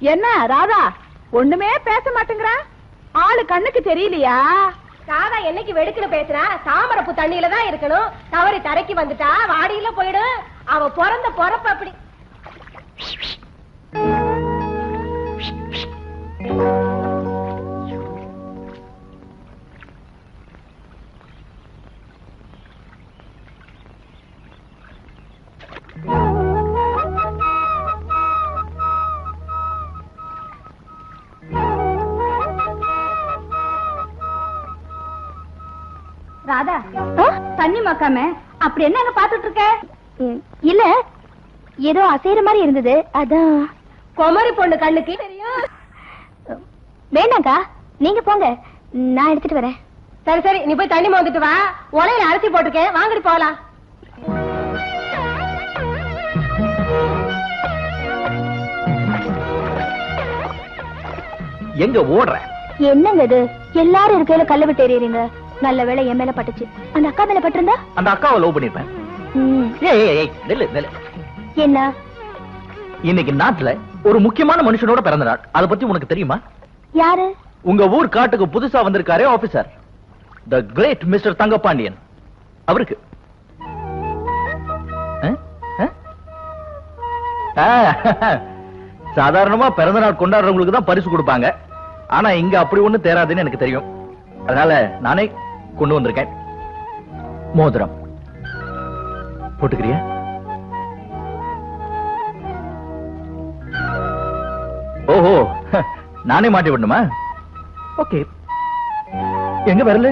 என்ன ராதா ஒண்ணுமே பேச மாட்டேங்கிற? ஆளு கண்ணுக்கு தெரியலையா? ராதா என்னைக்கு வெடுக்குன்னு பேசுறா? தாமரப்பு தண்ணியில தான் இருக்கணும். தவறி தரைக்கு வந்துட்டா வாடியில போயிடும். அவ பிறந்த பொறப்பு அப்படி. ராதா தண்ணி மாக்காம அப்படி என்ன பாத்துட்டு இருக்க? இல்ல ஏதோ அசைற மாதிரி இருந்தது, அதான். குமரி பொண்ணு கண்ணுக்கு தெரியும். வேண்டாங்கா, நீங்க போங்க, நான் எடுத்துட்டு வரேன். சரி சரி, நீ போய் தண்ணி மோந்துட்டு வா. உலையில அரிசி போட்டிருக்கேன், வாங்கிட்டு போகலாம். எங்க ஓடுற? என்னங்க இது, எல்லாரும் இருக்கையில கல்ல விட்டு எறியறீங்க. நல்ல வேளை என் மேல பட்டுச்சு. அந்த அக்கா மேல பட்டிருந்தா அந்த அக்காவை லவ் பண்ணிருப்பேன். என்ன? இன்னைக்கு நாட்டுல ஒரு முக்கியமான மனுஷனோட பிறந்த நாள். அத பத்தி உனக்கு தெரியுமா? யாரு? உங்க ஊர் காட்டுக்கு புதுசா வந்திருக்காரே ஆபீசர், தி கிரேட் மிஸ்டர் தங்கபாண்டியன். அவருக்கு சாதாரணமா பிறந்த நாள் கொண்டாடுறவங்களுக்கு தான் பரிசு கொடுப்பாங்க. ஆனா இங்க அப்படி ஒண்ணு தேராதுன்னு எனக்கு தெரியும். அதனால நானே கொண்டு வந்திருக்கேன். மோதிரம் போட்டுக்கிறியா? ஓஹோ, நானே மாட்டி விடணுமா? ஓகே, எங்க வரல?